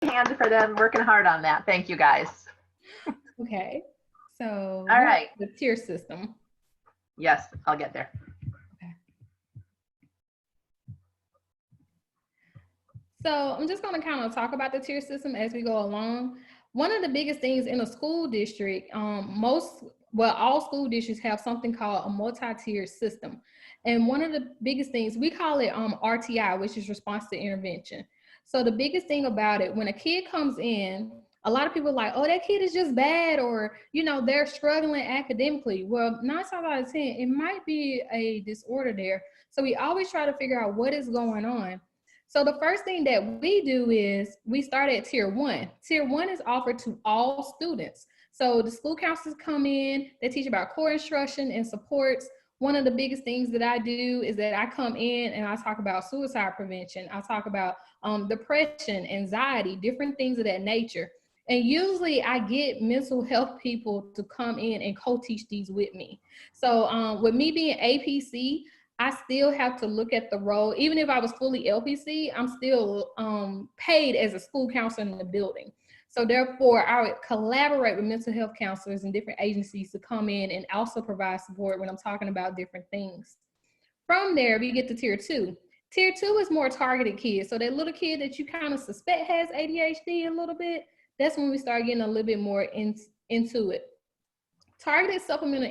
hand for them working hard on that. Thank you, guys. Okay. So all right, the tier system. Yes, I'll get there. Okay. So I'm just going to kind of talk about the tier system as we go along. One of the biggest things in a school district, all school districts have something called a multi-tiered system. And one of the biggest things, we call it RTI, which is response to intervention. So the biggest thing about it, when a kid comes in, a lot of people are like, oh, that kid is just bad, or, they're struggling academically. Well, 9 times out of 10, it might be a disorder there. So we always try to figure out what is going on. So the first thing that we do is we start at tier 1. Tier 1 is offered to all students. So the school counselors come in, they teach about core instruction and supports. One of the biggest things that I do is that I come in and I talk about suicide prevention. I talk about depression, anxiety, different things of that nature. And usually I get mental health people to come in and co-teach these with me. So with me being APC, I still have to look at the role. Even if I was fully LPC, I'm still paid as a school counselor in the building. So therefore, I would collaborate with mental health counselors and different agencies to come in and also provide support when I'm talking about different things. From there, we get to tier 2. Tier 2 is more targeted kids. So that little kid that you kind of suspect has ADHD a little bit, that's when we start getting a little bit more into it. Targeted supplemental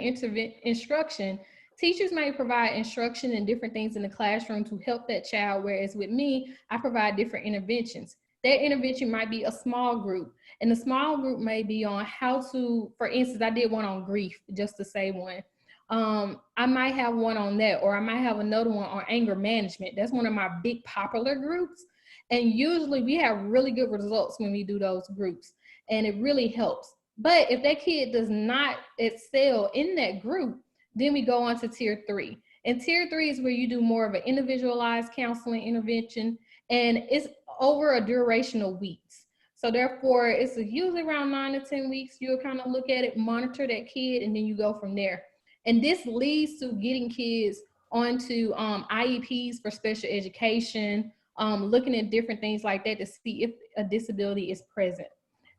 instruction, teachers may provide instruction and different things in the classroom to help that child, whereas with me, I provide different interventions. That intervention might be a small group, and the small group may be on how to, for instance, I did one on grief, just to say one. I might have one on that, or I might have another one on anger management. That's one of my big popular groups. And usually we have really good results when we do those groups, and it really helps. But if that kid does not excel in that group, then we go on to tier 3. And tier 3 is where you do more of an individualized counseling intervention, and it's over a duration of weeks. So therefore, it's usually around 9 to 10 weeks. You'll kind of look at it, monitor that kid, and then you go from there. And this leads to getting kids onto IEPs for special education, looking at different things like that to see if a disability is present.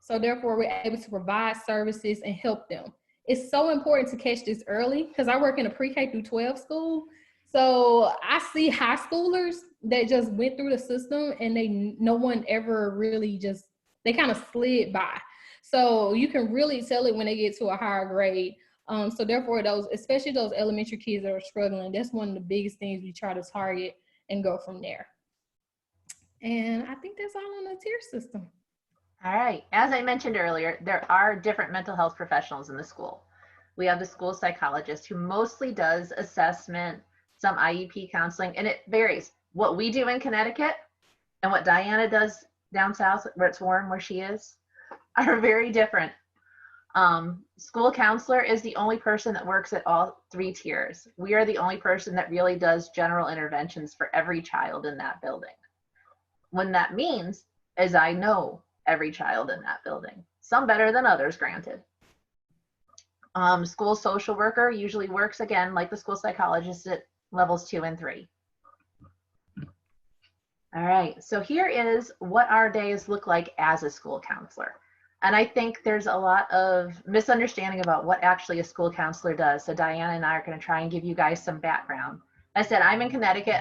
So therefore, we're able to provide services and help them. It's so important to catch this early because I work in a pre-K through 12 school. So I see high schoolers that just went through the system and no one ever really they kind of slid by. So you can really tell it when they get to a higher grade. So therefore, especially those elementary kids that are struggling, that's one of the biggest things we try to target and go from there. And I think that's all on the tier system. All right. As I mentioned earlier, there are different mental health professionals in the school. We have the school psychologist who mostly does assessment, some IEP counseling, and it varies. What we do in Connecticut and what Diana does down south, where it's warm, where she is, are very different. School counselor is the only person that works at all 3 tiers. We are the only person that really does general interventions for every child in that building. What that means is I know every child in that building, some better than others, granted. School social worker usually works again like the school psychologist at levels 2 and 3. All right, so here is what our days look like as a school counselor. And I think there's a lot of misunderstanding about what actually a school counselor does. So Diana and I are going to try and give you guys some background. I said, I'm in Connecticut.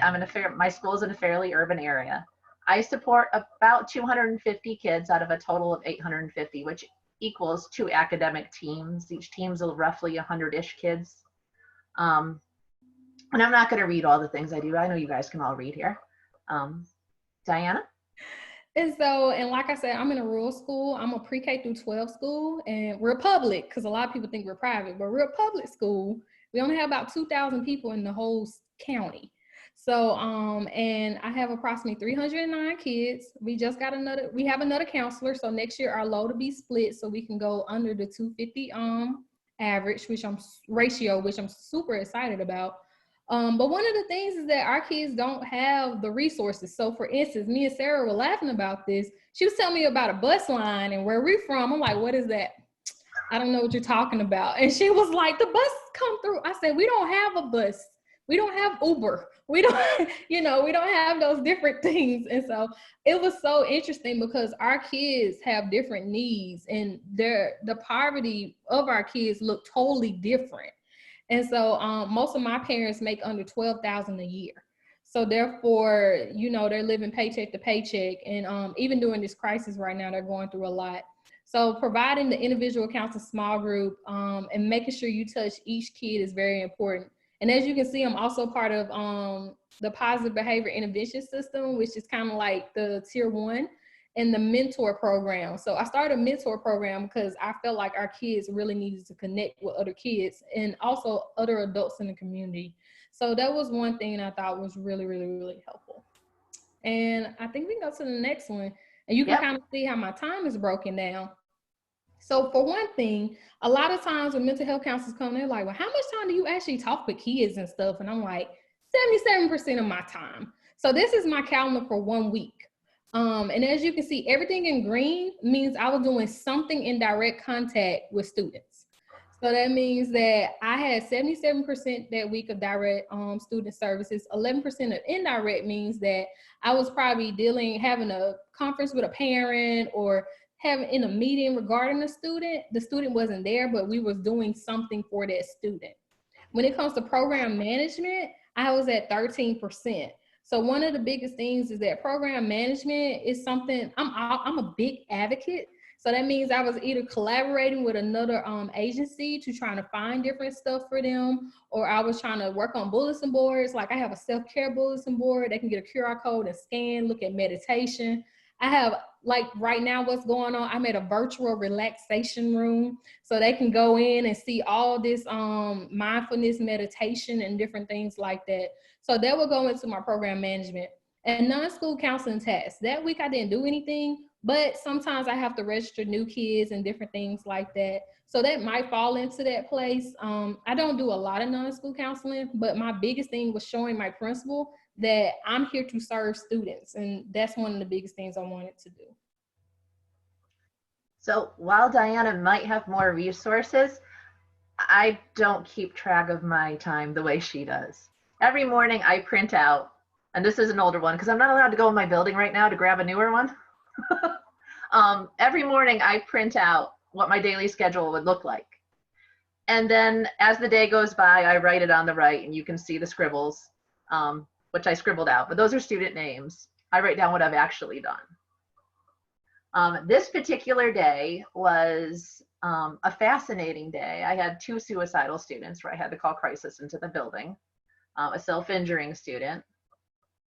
My school's in a fairly urban area. I support about 250 kids out of a total of 850, which equals 2 academic teams. Each team's roughly 100-ish kids. And I'm not going to read all the things I do. I know you guys can all read here. Diana? And so, and like I said, I'm in a rural school. I'm a pre-K through 12 school, and we're public because a lot of people think we're private, but we're a public school. We only have about 2,000 people in the whole county. So, and I have approximately 309 kids. We have another counselor. So next year our load will be split so we can go under the 250 average, which I'm super excited about. But one of the things is that our kids don't have the resources. So for instance, me and Sarah were laughing about this. She was telling me about a bus line and where we're from. I'm like, what is that? I don't know what you're talking about. And she was like, the bus come through. I said, we don't have a bus. We don't have Uber. We don't, we don't have those different things. And so it was so interesting because our kids have different needs, and the poverty of our kids look totally different. And so most of my parents make under $12,000 a year. So therefore, they're living paycheck to paycheck. And even during this crisis right now, they're going through a lot. So providing the individual counseling small group and making sure you touch each kid is very important. And as you can see, I'm also part of the positive behavior intervention system, which is kind of like the tier 1, and the mentor program. So I started a mentor program because I felt like our kids really needed to connect with other kids and also other adults in the community. So that was one thing I thought was really, really, really helpful. And I think we can go to the next one, and you can kind of see how my time is broken down. So for one thing, a lot of times when mental health counselors come, they're like, well, how much time do you actually talk with kids and stuff? And I'm like, 77% of my time. So this is my calendar for 1 week. And as you can see, everything in green means I was doing something in direct contact with students. So that means that I had 77% that week of direct student services. 11% of indirect means that I was probably having a conference with a parent or having in a meeting regarding the student. The student wasn't there, but we was doing something for that student. When it comes to program management, I was at 13%. So one of the biggest things is that program management is something I'm a big advocate. So that means I was either collaborating with another agency to try to find different stuff for them, or I was trying to work on bulletin boards. Like I have a self-care bulletin board. They can get a QR code and scan, look at meditation. I have, like right now what's going on, I'm at a virtual relaxation room. So they can go in and see all this mindfulness meditation and different things like that. So that will go into my program management. And non-school counseling tasks. That week I didn't do anything, but sometimes I have to register new kids and different things like that. So that might fall into that place. I don't do a lot of non-school counseling, but my biggest thing was showing my principal that I'm here to serve students. And that's one of the biggest things I wanted to do. So while Diana might have more resources, I don't keep track of my time the way she does. Every morning I print out, and this is an older one because I'm not allowed to go in my building right now to grab a newer one. Every morning I print out what my daily schedule would look like. And then as the day goes by, I write it on the right, and you can see the scribbles, which I scribbled out, but those are student names. I write down what I've actually done. This particular day was a fascinating day. I had 2 suicidal students where I had to call crisis into the building, a self-injuring student.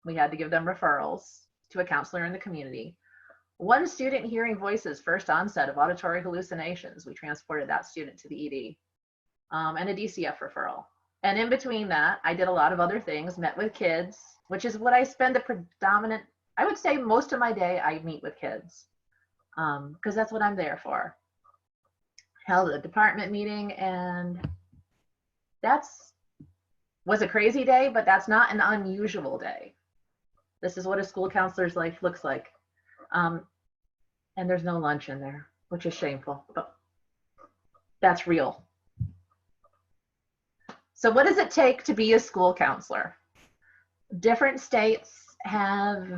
We had to give them referrals to a counselor in the community. One student hearing voices, first onset of auditory hallucinations. We transported that student to the ED, and a DCF referral. And in between that, I did a lot of other things, met with kids, which is what I spend the predominant, I would say most of my day, I meet with kids, because that's what I'm there for. Held a department meeting, and was a crazy day, but that's not an unusual day. This is what a school counselor's life looks like. And there's no lunch in there, which is shameful, but that's real. So what does it take to be a school counselor? Different states have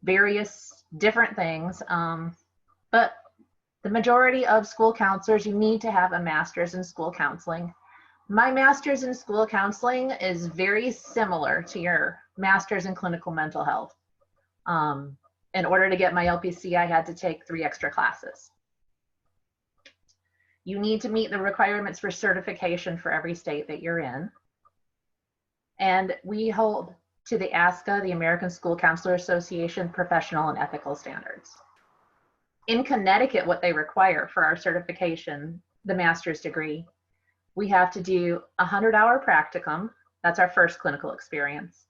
various different things, but the majority of school counselors, you need to have a master's in school counseling. My master's in school counseling is very similar to your master's in clinical mental health. In order to get my LPC, I had to take 3 extra classes. You need to meet the requirements for certification for every state that you're in. And we hold to the ASCA, the American School Counselor Association, professional and ethical standards. In Connecticut, what they require for our certification, the master's degree, we have to do a 100-hour practicum. That's our first clinical experience.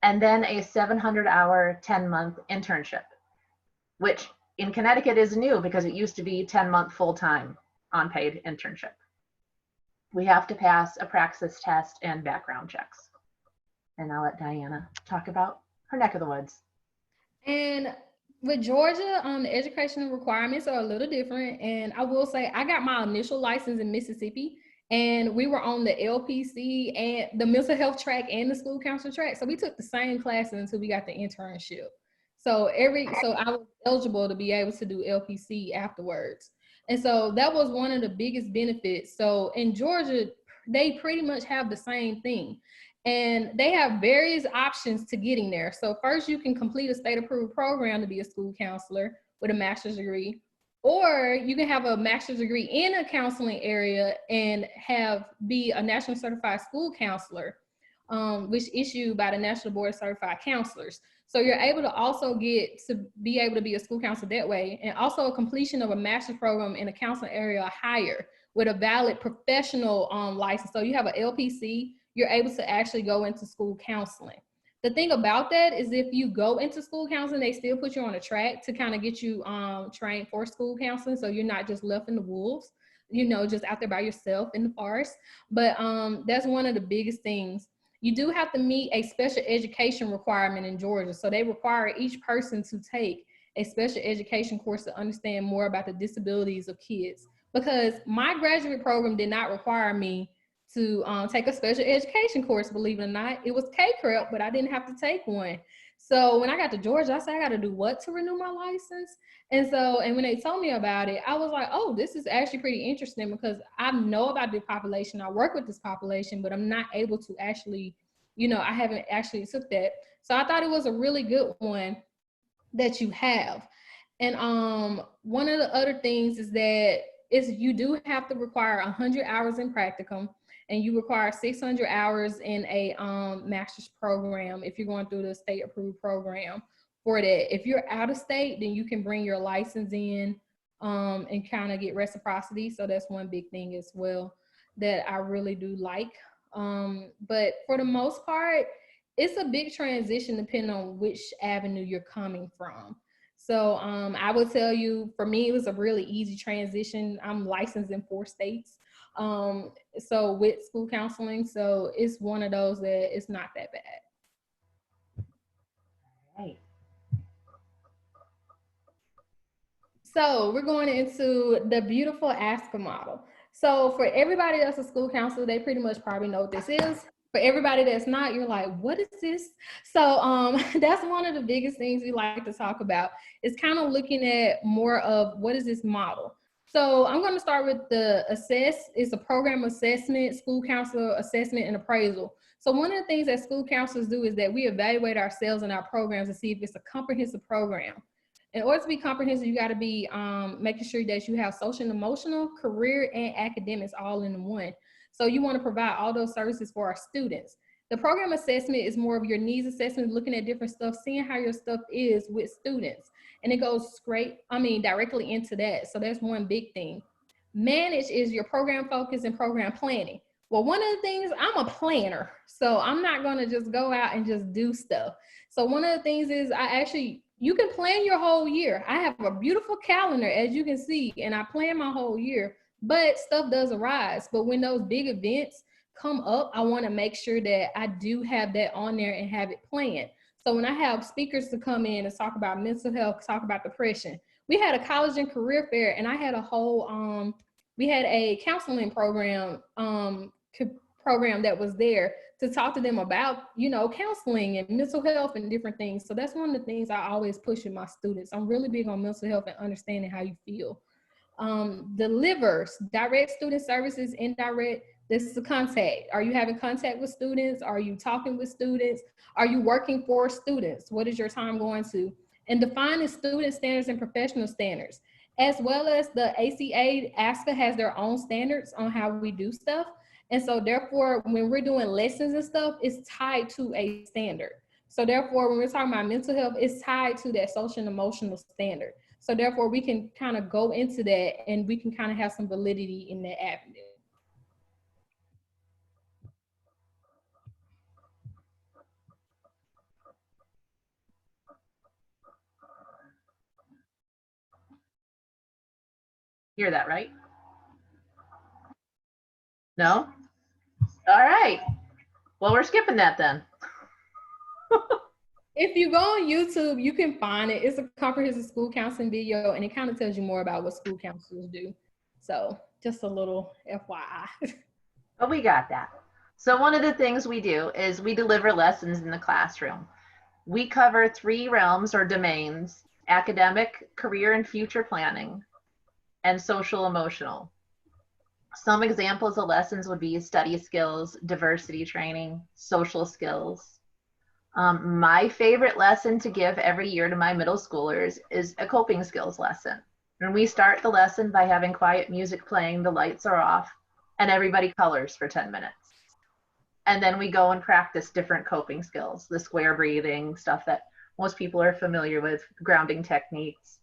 And then a 700-hour, 10-month internship, which in Connecticut is new because it used to be 10-month full-time unpaid internship. We have to pass a praxis test and background checks. And I'll let Diana talk about her neck of the woods. And with Georgia, the educational requirements are a little different. And I will say I got my initial license in Mississippi, and we were on the LPC and the mental health track and the school counselor track. So we took the same classes until we got the internship. So I was eligible to be able to do LPC afterwards. And so that was one of the biggest benefits. So in Georgia, they pretty much have the same thing. And they have various options to getting there. So first you can complete a state approved program to be a school counselor with a master's degree. Or you can have a master's degree in a counseling area and be a national certified school counselor, which issued by the National Board of Certified Counselors. So you're able to also get to be able to be a school counselor that way, and also a completion of a master's program in a counseling area or higher with a valid professional license. So you have an LPC, you're able to actually go into school counseling. The thing about that is if you go into school counseling, they still put you on a track to kind of get you trained for school counseling. So you're not just left in the wolves, just out there by yourself in the forest. But that's one of the biggest things. You do have to meet a special education requirement in Georgia. So they require each person to take a special education course to understand more about the disabilities of kids. Because my graduate program did not require me to take a special education course, believe it or not. It was K-CREP, but I didn't have to take one. So when I got to Georgia, I said, I got to do what to renew my license? And when they told me about it, I was like, oh, this is actually pretty interesting because I know about the population. I work with this population, but I'm not able to actually, I haven't actually took that. So I thought it was a really good one that you have. And one of the other things is that you do have to require 100 hours in practicum, and you require 600 hours in a master's program if you're going through the state approved program for that. If you're out of state, then you can bring your license in and kind of get reciprocity. So that's one big thing as well that I really do like. But for the most part, it's a big transition depending on which avenue you're coming from. So I would tell you, for me, it was a really easy transition. I'm licensed in 4 states. So with school counseling, so it's one of those that it's not that bad. Right. So we're going into the beautiful Astra model. So for everybody that's a school counselor, they pretty much probably know what this is. For everybody that's not, you're like, what is this? So that's one of the biggest things we like to talk about. Is kind of looking at more of what is this model. So I'm going to start with the assess. It's a program assessment, school counselor assessment, and appraisal. So one of the things that school counselors do is that we evaluate ourselves and our programs to see if it's a comprehensive program. In order to be comprehensive, you got to be making sure that you have social and emotional, career, and academics all in one. So you want to provide all those services for our students. The program assessment is more of your needs assessment, looking at different stuff, seeing how your stuff is with students. And it goes directly into that. So that's one big thing. Manage is your program focus and program planning. Well, one of the things, I'm a planner, so I'm not going to just go out and just do stuff. So one of the things is you can plan your whole year. I have a beautiful calendar, as you can see, and I plan my whole year, but stuff does arise. But when those big events come up, I want to make sure that I do have that on there and have it planned. So when I have speakers to come in and talk about mental health, talk about depression, we had a college and career fair, and I had a whole, we had a counseling program that was there to talk to them about, counseling and mental health and different things. So that's one of the things I always push with my students. I'm really big on mental health and understanding how you feel. Delivers direct student services, indirect. This is a contact. Are you having contact with students? Are you talking with students? Are you working for students? What is your time going to? And defining student standards and professional standards, as well as the ASCA has their own standards on how we do stuff. And so therefore, when we're doing lessons and stuff, it's tied to a standard. So therefore, when we're talking about mental health, it's tied to that social and emotional standard. So therefore, we can kind of go into that and we can kind of have some validity in that avenue. Hear that, right? No? All right. Well, we're skipping that then. If you go on YouTube, you can find it. It's a comprehensive school counseling video, and it kind of tells you more about what school counselors do. So just a little FYI. But we got that. So one of the things we do is we deliver lessons in the classroom. We cover 3 realms or domains: academic, career and future planning, and social emotional. Some examples of lessons would be study skills, diversity training, social skills. My favorite lesson to give every year to my middle schoolers is a coping skills lesson. And we start the lesson by having quiet music playing, the lights are off, and everybody colors for 10 minutes. And then we go and practice different coping skills, the square breathing, stuff that most people are familiar with, grounding techniques.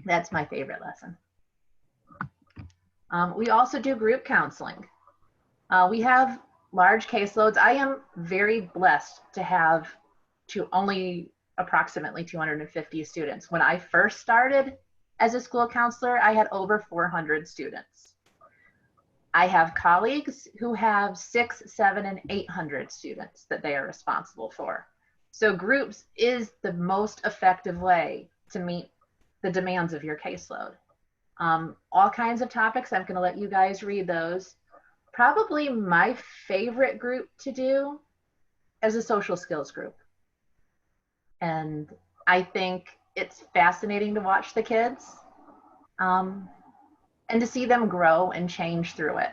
That's my favorite lesson. We also do group counseling. We have large caseloads. I am very blessed to have only approximately 250 students. When I first started as a school counselor, I had over 400 students. I have colleagues who have 600, 700, and 800 students that they are responsible for. So groups is the most effective way to meet the demands of your caseload. All kinds of topics. I'm going to let you guys read those. Probably my favorite group to do is a social skills group. And I think it's fascinating to watch the kids and to see them grow and change through it,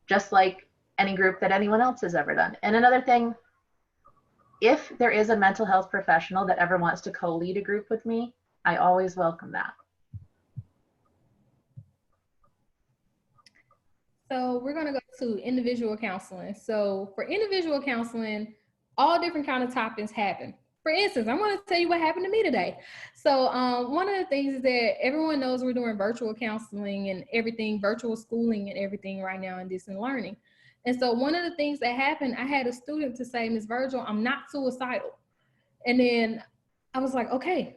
just like any group that anyone else has ever done. And another thing, if there is a mental health professional that ever wants to co-lead a group with me, I always welcome that. So we're going to go to individual counseling. So for individual counseling, all different kind of topics happen. For instance, I'm going to tell you what happened to me today. So one of the things is that everyone knows we're doing virtual counseling and everything, virtual schooling and everything right now in distance learning. And so one of the things that happened, I had a student to say, Ms. Virgil, I'm not suicidal. And then I was like, okay,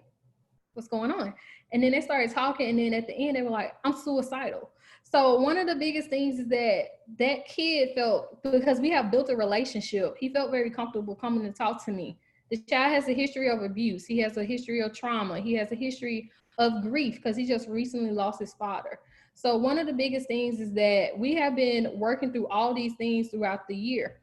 what's going on? And then they started talking, and then at the end they were like, I'm suicidal. So one of the biggest things is that that kid felt, because we have built a relationship, he felt very comfortable coming to talk to me. The child has a history of abuse. He has a history of trauma. He has a history of grief because he just recently lost his father. So one of the biggest things is that we have been working through all these things throughout the year.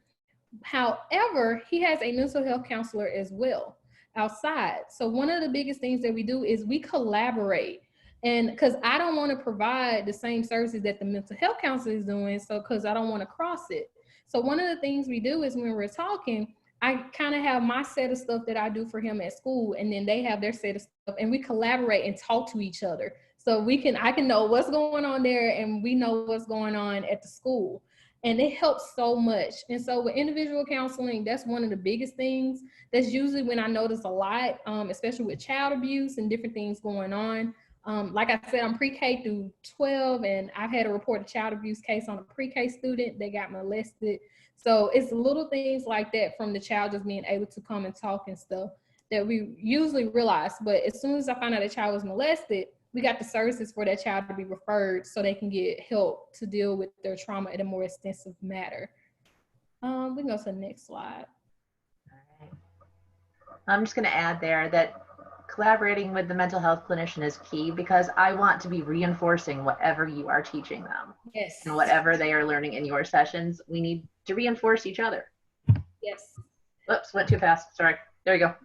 However, he has a mental health counselor as well outside. So one of the biggest things that we do is we collaborate. And because I don't want to provide the same services that the mental health counselor is doing, so because I don't want to cross it. So one of the things we do is when we're talking, I kind of have my set of stuff that I do for him at school, and then they have their set of stuff, and we collaborate and talk to each other. So I can know what's going on there, and we know what's going on at the school. And it helps so much. And so with individual counseling, that's one of the biggest things. That's usually when I notice a lot, especially with child abuse and different things going on. Like I said, I'm pre-K through 12, and I've had to report a child abuse case on a pre-K student that got molested. So it's little things like that from the child just being able to come and talk and stuff that we usually realize. But as soon as I find out a child was molested, we got the services for that child to be referred so they can get help to deal with their trauma in a more extensive matter. We can go to the next slide. All right. I'm just going to add there that collaborating with the mental health clinician is key, because I want to be reinforcing whatever you are teaching them. Yes. And whatever they are learning in your sessions, we need to reinforce each other. Yes. Whoops, went too fast. Sorry. There you go.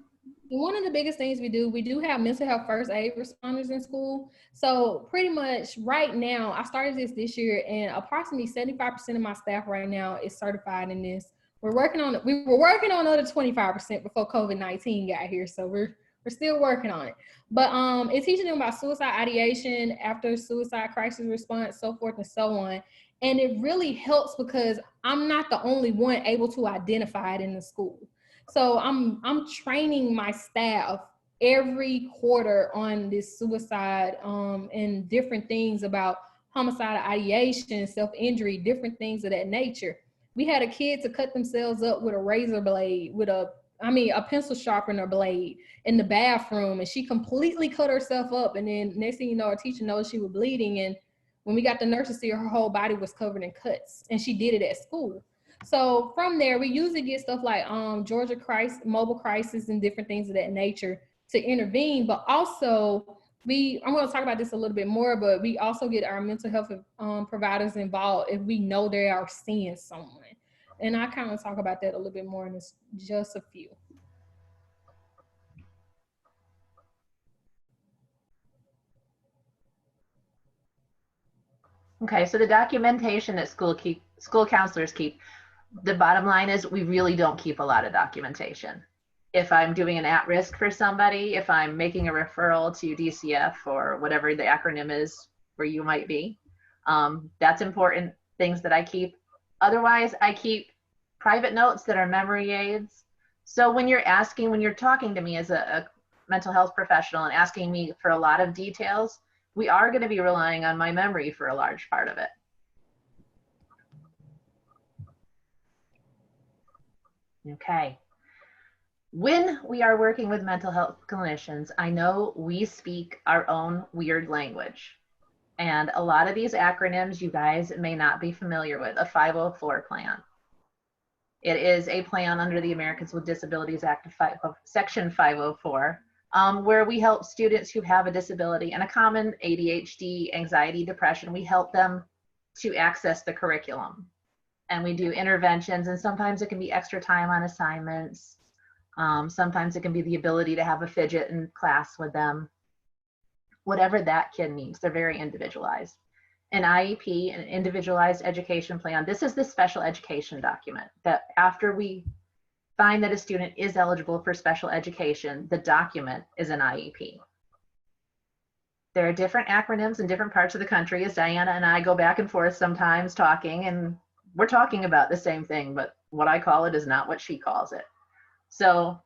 One of the biggest things we do have mental health first aid responders in school. So pretty much right now, I started this year, and approximately 75% of my staff right now is certified in this. We were working on another 25% before COVID-19 got here. So we're still working on it. But it's teaching them about suicide ideation, after suicide crisis response, so forth and so on. And it really helps because I'm not the only one able to identify it in the school. So I'm training my staff every quarter on this suicide and different things about homicidal ideation, self-injury, different things of that nature. We had a kid to cut themselves up with a razor blade, a pencil sharpener blade in the bathroom, and she completely cut herself up. And then next thing you know, our teacher knows she was bleeding. And when we got the nurse to see her whole body was covered in cuts, and she did it at school. So from there, we usually get stuff like Georgia mobile crisis and different things of that nature to intervene. But also I'm going to talk about this a little bit more, but we also get our mental health providers involved if we know they are seeing someone. And I kind of talk about that a little bit more, and it's just a few. Okay, so the documentation that school counselors keep, the bottom line is we really don't keep a lot of documentation. If I'm doing an at-risk for somebody, if I'm making a referral to DCF or whatever the acronym is where you might be, that's important things that I keep. Otherwise, I keep private notes that are memory aids. So when you're talking to me as a mental health professional and asking me for a lot of details, we are going to be relying on my memory for a large part of it. Okay. When we are working with mental health clinicians, I know we speak our own weird language. And a lot of these acronyms you guys may not be familiar with. A 504 plan. It is a plan under the Americans with Disabilities Act of Section 504, where we help students who have a disability and a common ADHD, anxiety, depression. We help them to access the curriculum. And we do interventions, and sometimes it can be extra time on assignments. Sometimes it can be the ability to have a fidget in class with them. Whatever that kid needs, they're very individualized. An IEP, an individualized education plan, this is the special education document that after we find that a student is eligible for special education, the document is an IEP. There are different acronyms in different parts of the country, as Diana and I go back and forth sometimes talking, and we're talking about the same thing, but what I call it is not what she calls it. So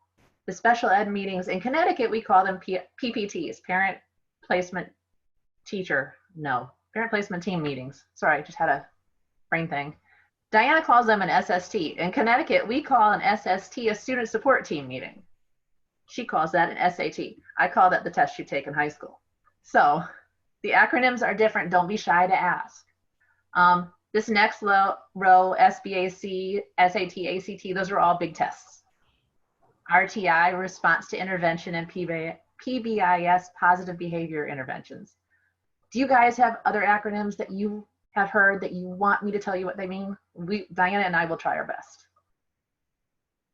the special ed meetings in Connecticut, we call them PPTs, parent placement team meetings. Sorry, I just had a brain thing. Diana calls them an SST. In Connecticut, we call an SST a student support team meeting. She calls that an SAT. I call that the test you take in high school. So the acronyms are different. Don't be shy to ask. This next row, SBAC, SAT, ACT, those are all big tests. RTI, response to intervention, and PBIS, positive behavior interventions. Do you guys have other acronyms that you have heard that you want me to tell you what they mean? Diana and I will try our best.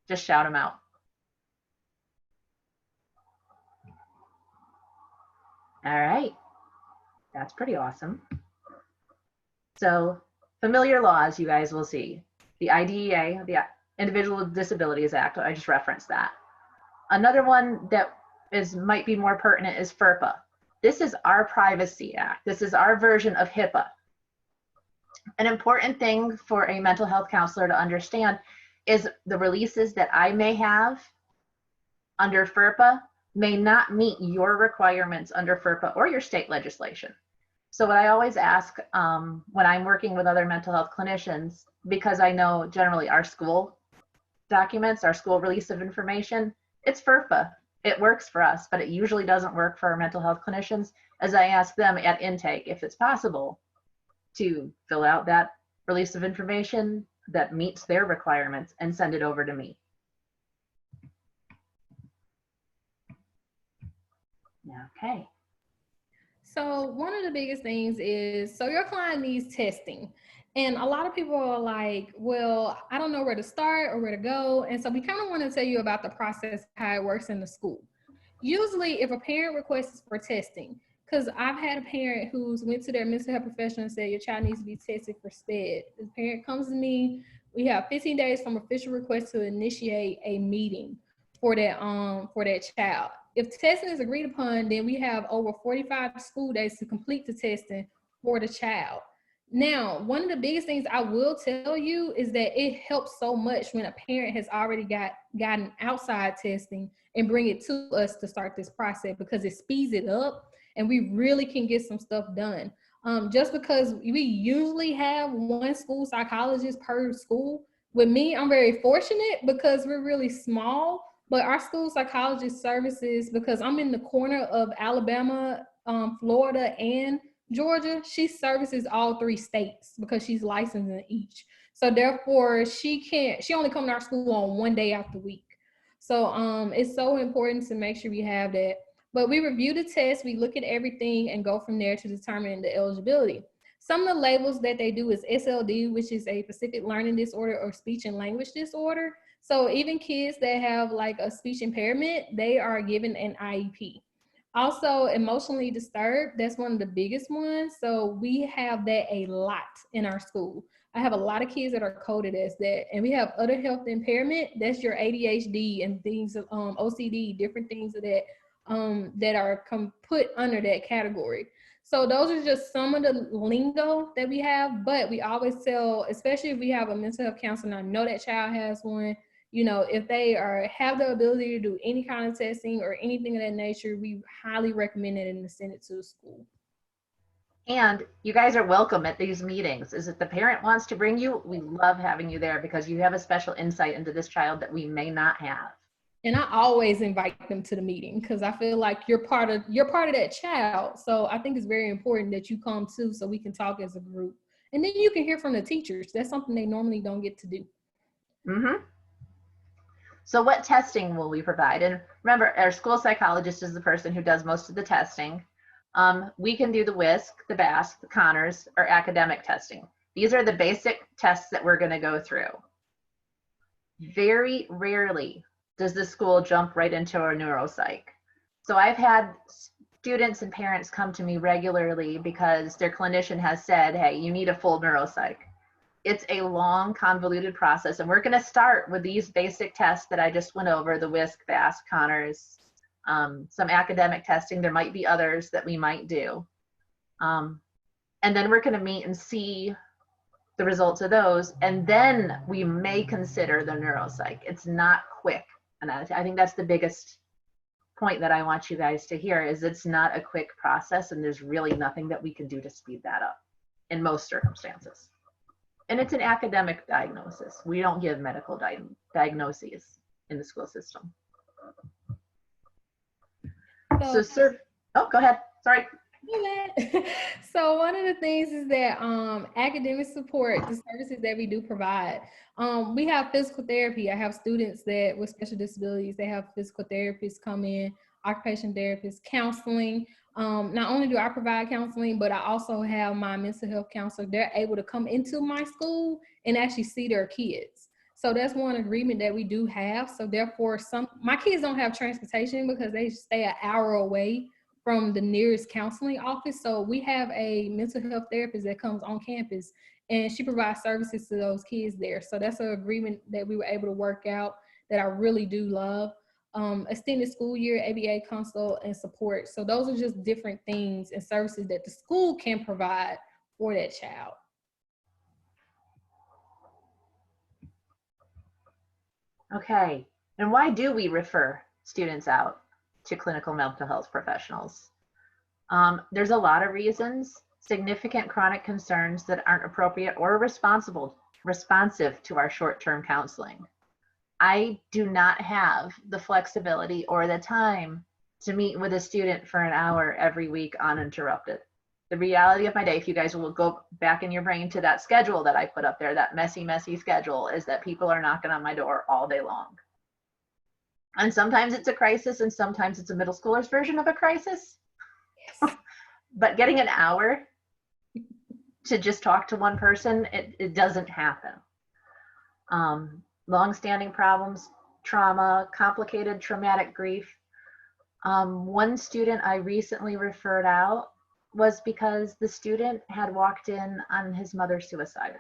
Just shout them out. All right, that's pretty awesome. So familiar laws, you guys will see. The IDEA, the Individual with Disabilities Act, I just referenced that. Another one that might be more pertinent is FERPA. This is our Privacy Act. This is our version of HIPAA. An important thing for a mental health counselor to understand is the releases that I may have under FERPA may not meet your requirements under FERPA or your state legislation. So what I always ask when I'm working with other mental health clinicians, because I know generally our school documents, our school release of information, it's FERPA. It works for us, but it usually doesn't work for our mental health clinicians, as I ask them at intake if it's possible to fill out that release of information that meets their requirements and send it over to me. Okay. So one of the biggest things is, so your client needs testing. And a lot of people are like, well, I don't know where to start or where to go. And so we kind of want to tell you about the process, how it works in the school. Usually if a parent requests for testing, because I've had a parent who's went to their mental health professional and said, your child needs to be tested for SPED. The parent comes to me, we have 15 days from official request to initiate a meeting for that child. If testing is agreed upon, then we have over 45 school days to complete the testing for the child. Now, one of the biggest things I will tell you is that it helps so much when a parent has already gotten outside testing and bring it to us to start this process, because it speeds it up and we really can get some stuff done. Just because we usually have one school psychologist per school. With me, I'm very fortunate because we're really small. But our school psychologist services, because I'm in the corner of Alabama, Florida, and Georgia, she services all 3 states because she's licensed in each. So therefore, she only comes to our school on 1 day out the week. So it's so important to make sure we have that. But we review the test, we look at everything and go from there to determine the eligibility. Some of the labels that they do is SLD, which is a specific learning disorder or speech and language disorder. So even kids that have like a speech impairment, they are given an IEP. Also, emotionally disturbed, that's one of the biggest ones. So we have that a lot in our school. I have a lot of kids that are coded as that. And we have other health impairment, that's your ADHD and things, OCD, different things of that, that are put under that category. So those are just some of the lingo that we have, but we always tell, especially if we have a mental health counselor, and I know that child has one, you know, if they have the ability to do any kind of testing or anything of that nature, we highly recommend it and send it to the school. And you guys are welcome at these meetings. Is it the parent wants to bring you? We love having you there because you have a special insight into this child that we may not have. And I always invite them to the meeting because I feel like you're part of that child. So I think it's very important that you come too, so we can talk as a group. And then you can hear from the teachers. That's something they normally don't get to do. Mm-hmm. So what testing will we provide? And remember, our school psychologist is the person who does most of the testing. We can do the WISC, the BASC, the Connors, or academic testing. These are the basic tests that we're going to go through. Very rarely does the school jump right into a neuropsych. So I've had students and parents come to me regularly because their clinician has said, hey, you need a full neuropsych. It's a long, convoluted process, and we're going to start with these basic tests that I just went over, the WISC, BASC, Connors, some academic testing. There might be others that we might do. And then we're going to meet and see the results of those, and then we may consider the neuropsych. It's not quick. And I think that's the biggest point that I want you guys to hear is it's not a quick process, and there's really nothing that we can do to speed that up in most circumstances. And it's an academic diagnosis. We don't give medical diagnoses in the school system. Oh, go ahead. Sorry. So one of the things is that academic support, the services that we do provide, we have physical therapy. I have students that with special disabilities, they have physical therapists come in, occupational therapists, counseling. Not only do I provide counseling, but I also have my mental health counselor. They're able to come into my school and actually see their kids. So that's one agreement that we do have. So therefore, my kids don't have transportation because they stay an hour away from the nearest counseling office. So we have a mental health therapist that comes on campus and she provides services to those kids there. So that's an agreement that we were able to work out that I really do love. Extended school year, ABA consult, and support. So those are just different things and services that the school can provide for that child. Okay, and why do we refer students out to clinical mental health professionals? There's a lot of reasons. Significant chronic concerns that aren't appropriate or responsive to our short-term counseling. I do not have the flexibility or the time to meet with a student for an hour every week uninterrupted. The reality of my day, if you guys will go back in your brain to that schedule that I put up there, that messy schedule, is that people are knocking on my door all day long. And sometimes it's a crisis and sometimes it's a middle schooler's version of a crisis. Yes. But getting an hour to just talk to one person, it doesn't happen. Long-standing problems, trauma, complicated traumatic grief. One student I recently referred out was because the student had walked in on his mother's suicide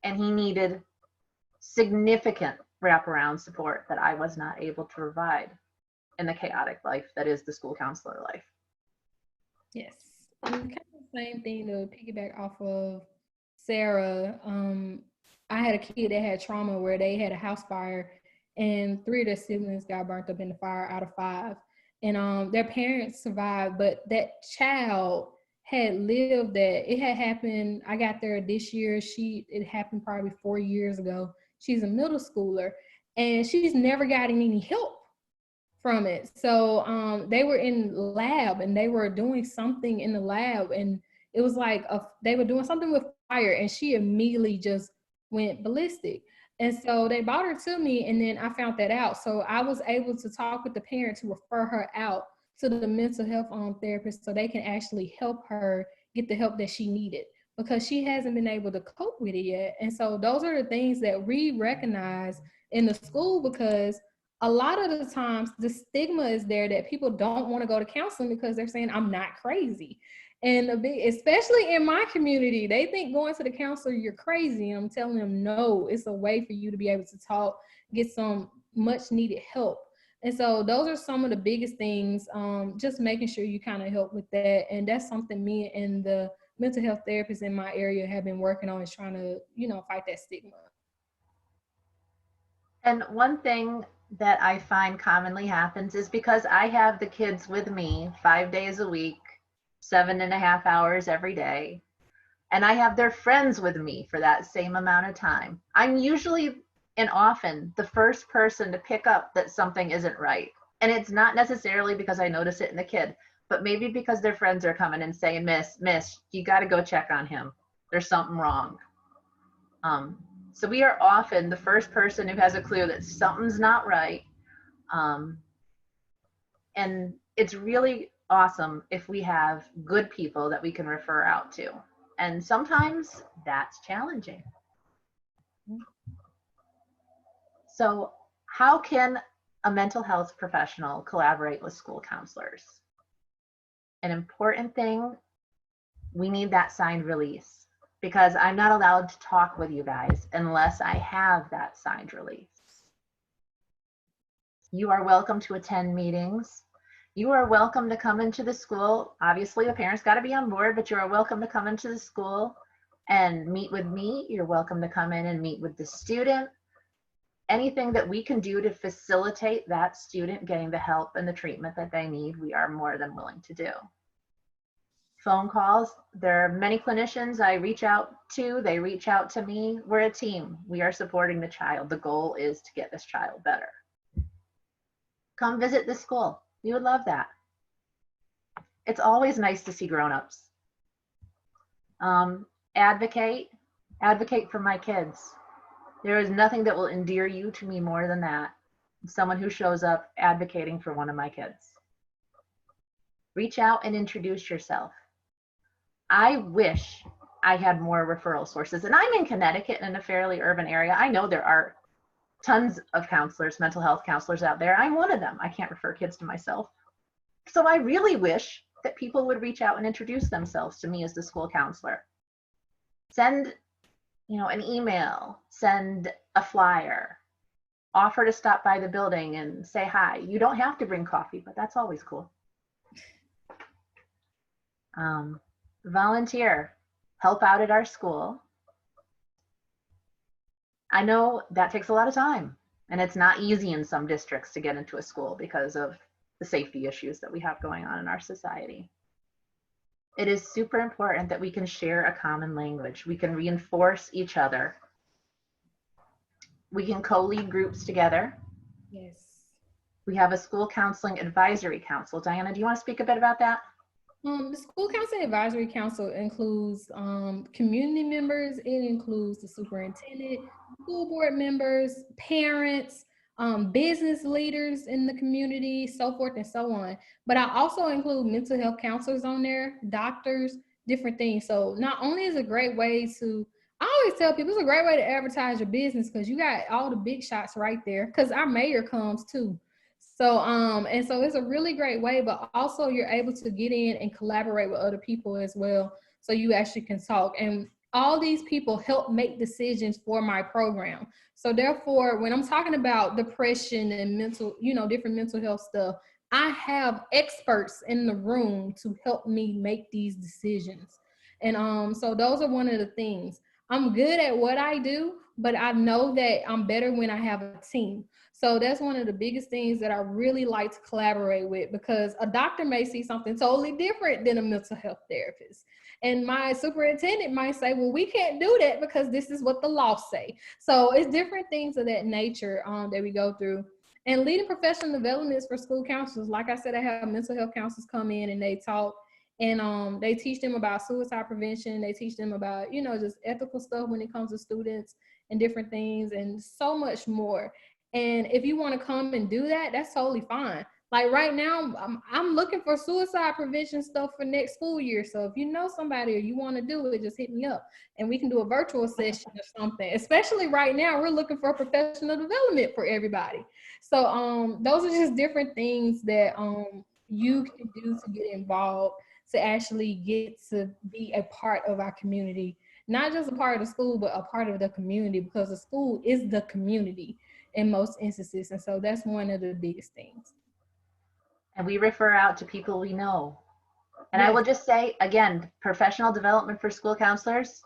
and he needed significant wraparound support that I was not able to provide in the chaotic life that is the school counselor life. Yes, and kind of the same thing to piggyback off of Sarah. I had a kid that had trauma where they had a house fire and 3 of their siblings got burnt up in the fire out of 5. And their parents survived, but that child had lived that. It had happened, I got there this year. It happened probably 4 years ago. She's a middle schooler and she's never gotten any help from it. So they were in lab and they were doing something in the lab and it was like they were doing something with fire and she immediately just went ballistic. And so they brought her to me and then I found that out. So I was able to talk with the parent to refer her out to the mental health therapist so they can actually help her get the help that she needed, because she hasn't been able to cope with it yet. And so those are the things that we recognize in the school, because a lot of the times the stigma is there that people don't want to go to counseling because they're saying I'm not crazy. And especially in my community, they think going to the counselor, you're crazy. And I'm telling them, no, it's a way for you to be able to talk, get some much needed help. And so those are some of the biggest things, just making sure you kind of help with that. And that's something me and the mental health therapists in my area have been working on, is trying to, fight that stigma. And one thing that I find commonly happens is because I have the kids with me 5 days a week, 7.5 hours every day, and I have their friends with me for that same amount of time. I'm usually and often the first person to pick up that something isn't right. And it's not necessarily because I notice it in the kid, but maybe because their friends are coming and saying, Miss, you got to go check on him. There's something wrong. So we are often the first person who has a clue that something's not right. And it's really awesome if we have good people that we can refer out to. And sometimes that's challenging. So how can a mental health professional collaborate with school counselors? An important thing, we need that signed release, because I'm not allowed to talk with you guys unless I have that signed release. You are welcome to attend meetings. You are welcome to come into the school. Obviously, the parents got to be on board, but you are welcome to come into the school and meet with me. You're welcome to come in and meet with the student. Anything that we can do to facilitate that student getting the help and the treatment that they need, we are more than willing to do. Phone calls, there are many clinicians I reach out to, they reach out to me. We're a team. We are supporting the child. The goal is to get this child better. Come visit the school. We would love that. It's always nice to see grown-ups. Advocate for my kids. There is nothing that will endear you to me more than that. Someone who shows up advocating for one of my kids. Reach out and introduce yourself. I wish I had more referral sources. And I'm in Connecticut in a fairly urban area. I know there are tons of counselors, mental health counselors out there. I'm one of them. I can't refer kids to myself. So I really wish that people would reach out and introduce themselves to me as the school counselor. Send, an email, send a flyer, offer to stop by the building and say hi. You don't have to bring coffee, but that's always cool. Volunteer, help out at our school. I know that takes a lot of time, and it's not easy in some districts to get into a school because of the safety issues that we have going on in our society. It is super important that we can share a common language. We can reinforce each other. We can co-lead groups together. Yes. We have a school counseling advisory council. Diana, do you want to speak a bit about that? The School Counseling Advisory Council includes community members. It includes the superintendent, school board members, parents, business leaders in the community, so forth and so on. But I also include mental health counselors on there, doctors, different things. So not only is it a great way to, I always tell people, it's a great way to advertise your business, because you got all the big shots right there, because our mayor comes too. So, and so it's a really great way, but also you're able to get in and collaborate with other people as well. So you actually can talk, and all these people help make decisions for my program. So therefore, when I'm talking about depression and mental, different mental health stuff, I have experts in the room to help me make these decisions. And so those are one of the things. I'm good at what I do, but I know that I'm better when I have a team. So that's one of the biggest things that I really like to collaborate with, because a doctor may see something totally different than a mental health therapist. And my superintendent might say, well, we can't do that because this is what the law say. So it's different things of that nature that we go through. And leading professional developments for school counselors. Like I said, I have mental health counselors come in and they talk, and they teach them about suicide prevention. They teach them about, just ethical stuff when it comes to students and different things, and so much more. And if you want to come and do that, that's totally fine. Like right now, I'm looking for suicide prevention stuff for next school year. So if you know somebody or you want to do it, just hit me up and we can do a virtual session or something. Especially right now, we're looking for professional development for everybody. So those are just different things that you can do to get involved, to actually get to be a part of our community. Not just a part of the school, but a part of the community, because the school is the community in most instances. And so that's one of the biggest things. And we refer out to people we know. And I Yes. will just say, again, professional development for school counselors.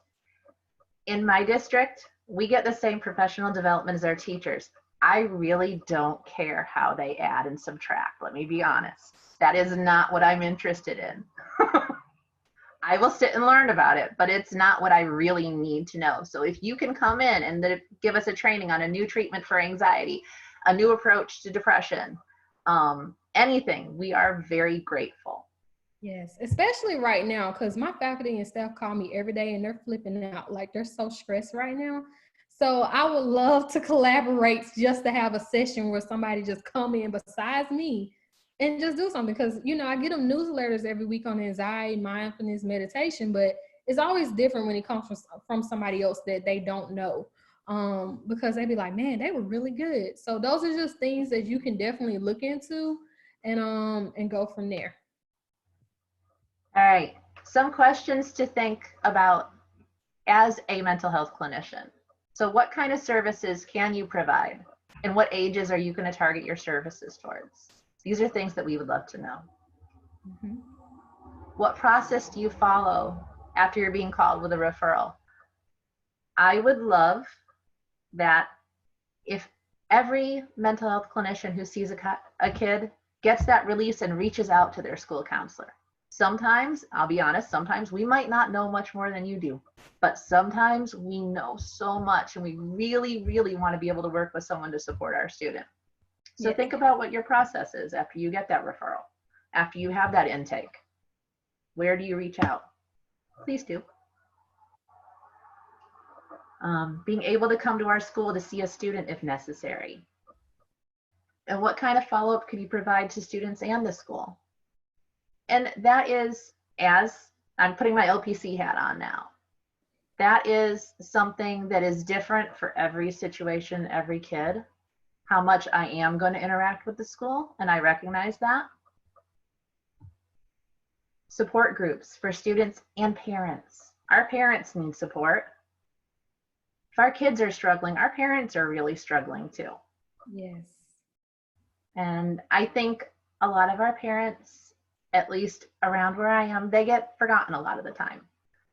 In my district, we get the same professional development as our teachers. I really don't care how they add and subtract. Let me be honest. That is not what I'm interested in. I will sit and learn about it, but it's not what I really need to know. So if you can come in and give us a training on a new treatment for anxiety, a new approach to depression, anything, we are very grateful. Yes, especially right now, because my faculty and staff call me every day and they're flipping out. Like they're so stressed right now. So I would love to collaborate just to have a session where somebody just come in besides me and just do something. Because, you know, I get them newsletters every week on anxiety, mindfulness, meditation, but it's always different when it comes from somebody else that they don't know. Because they be like, man, they were really good. So those are just things that you can definitely look into and go from there. All right, some questions to think about as a mental health clinician. So what kind of services can you provide? And what ages are you going to target your services towards? These are things that we would love to know. Mm-hmm. What process do you follow after you're being called with a referral? I would love that if every mental health clinician who sees a kid gets that release and reaches out to their school counselor. Sometimes, I'll be honest, sometimes we might not know much more than you do, but sometimes we know so much and we really, really want to be able to work with someone to support our student. So Yes. think about what your process is after you get that referral, after you have that intake. Where do you reach out? Please do. Being able to come to our school to see a student if necessary. And what kind of follow-up could you provide to students and the school? And that is, as I'm putting my LPC hat on now, that is something that is different for every situation, every kid, how much I am going to interact with the school, and I recognize that. Support groups for students and parents. Our parents need support. If our kids are struggling, our parents are really struggling too. Yes. And I think a lot of our parents, at least around where I am, they get forgotten a lot of the time.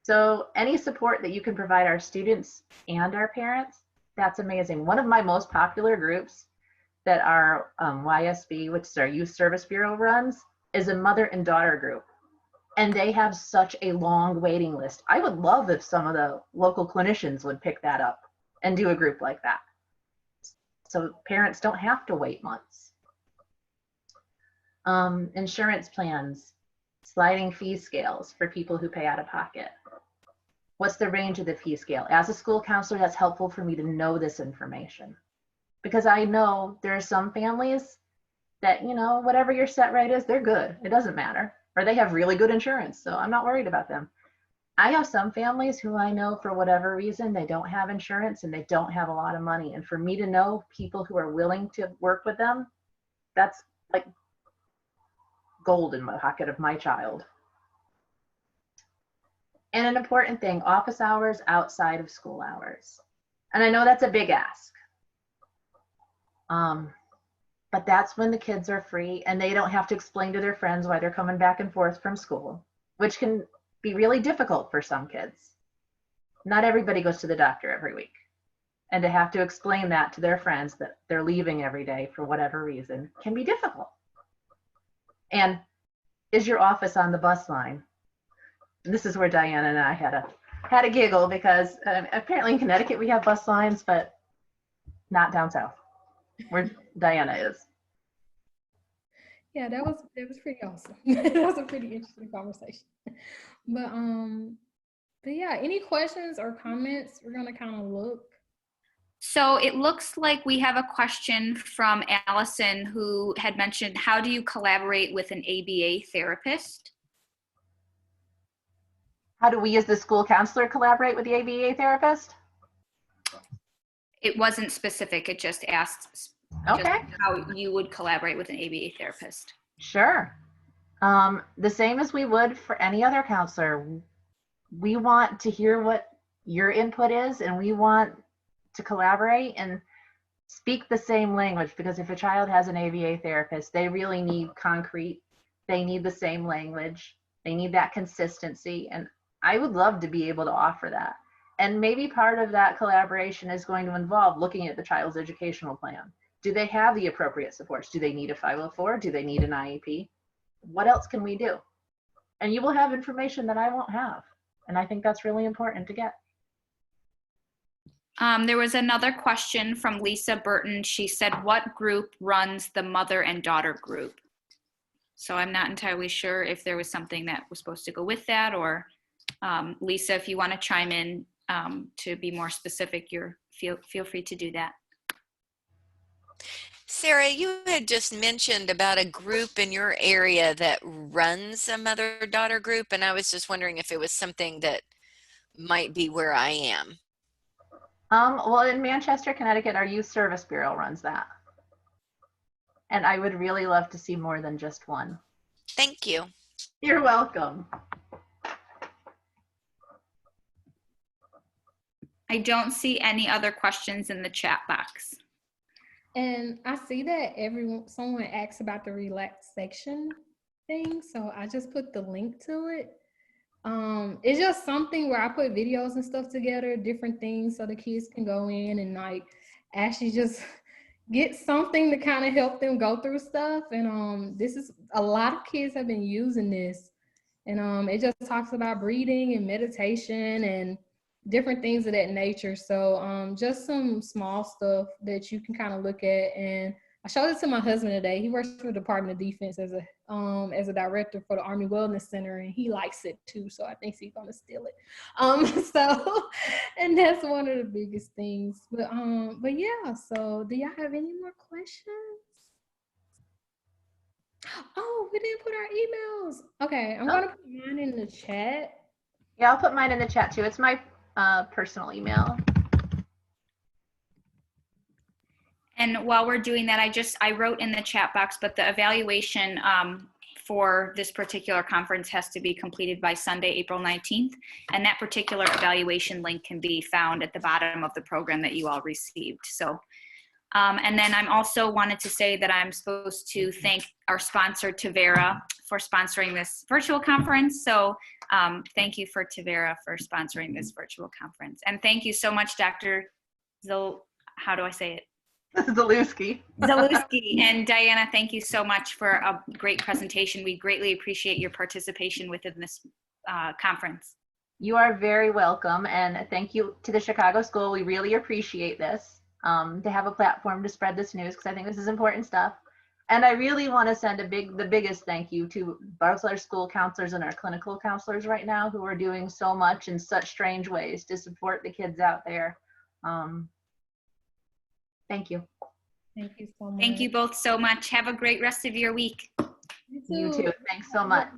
So any support that you can provide our students and our parents, that's amazing. One of my most popular groups that our YSB, which is our Youth Service Bureau, runs, is a mother and daughter group. And they have such a long waiting list. I would love if some of the local clinicians would pick that up and do a group like that, so parents don't have to wait months. Insurance plans, sliding fee scales for people who pay out of pocket. What's the range of the fee scale? As a school counselor, that's helpful for me to know this information, because I know there are some families that, you know, whatever your set rate is, they're good. It doesn't matter. Or they have really good insurance, so I'm not worried about them. I have some families who I know for whatever reason, they don't have insurance and they don't have a lot of money. And for me to know people who are willing to work with them, that's like gold in the pocket of my child. And an important thing, office hours outside of school hours. And I know that's a big ask. But that's when the kids are free and they don't have to explain to their friends why they're coming back and forth from school, which can be really difficult for some kids. Not everybody goes to the doctor every week. And to have to explain that to their friends that they're leaving every day for whatever reason can be difficult. And is your office on the bus line? This is where Diana and I had a giggle, because apparently in Connecticut we have bus lines, but not down south where Diana is. Yeah, that was pretty awesome. That was a pretty interesting conversation. But yeah, any questions or comments? We're gonna kind of look. So it looks like we have a question from Allison, who had mentioned, how do you collaborate with an ABA therapist? How do we as the school counselor collaborate with the ABA therapist? It wasn't specific, it just asked Okay. how you would collaborate with an ABA therapist. Sure. The same as we would for any other counselor. We want to hear what your input is, and we want to collaborate and speak the same language, because if a child has an ABA therapist, they really need concrete, they need the same language, they need that consistency, and I would love to be able to offer that. And maybe part of that collaboration is going to involve looking at the child's educational plan. Do they have the appropriate supports? Do they need a 504? Do they need an IEP? What else can we do? And you will have information that I won't have. And I think that's really important to get. There was another question from Lisa Burton. She said, what group runs the mother and daughter group? So I'm not entirely sure if there was something that was supposed to go with that, or Lisa, if you want to chime in to be more specific, feel free to do that. Sarah, you had just mentioned about a group in your area that runs a mother-daughter group, and I was just wondering if it was something that might be where I am. Well, in Manchester, Connecticut, our Youth Service Bureau runs that. And I would really love to see more than just one. Thank you. You're welcome. I don't see any other questions in the chat box. And I see that someone asks about the relaxation thing, so I just put the link to it. It's just something where I put videos and stuff together, different things, so the kids can go in and like actually just get something to kind of help them go through stuff. And this is, a lot of kids have been using this, and it just talks about breathing and meditation and different things of that nature. So just some small stuff that you can kind of look at. And I showed it to my husband today. He works for the Department of Defense as a director for the Army Wellness Center, and he likes it too. So I think he's gonna steal it. And that's one of the biggest things. But yeah. So do y'all have any more questions? Oh, we didn't put our emails. Okay, I'm gonna put mine in the chat. Yeah, I'll put mine in the chat too. It's my personal email. And while we're doing that, I wrote in the chat box, but the evaluation for this particular conference has to be completed by Sunday, April 19th. And that particular evaluation link can be found at the bottom of the program that you all received. So, and then I'm also wanted to say that I'm supposed to thank our sponsor, Tavera, for sponsoring this virtual conference. So thank you for Tavera for sponsoring this virtual conference. And thank you so much, Dr. How do I say it? Zalewski. Zalewski. And Diana, thank you so much for a great presentation. We greatly appreciate your participation within this conference. You are very welcome. And thank you to the Chicago School. We really appreciate this, to have a platform to spread this news, because I think this is important stuff. And I really want to send the biggest thank you to both our school counselors and our clinical counselors right now, who are doing so much in such strange ways to support the kids out there. Thank you. Thank you so much. Thank you both so much. Have a great rest of your week. You too. Thanks so much.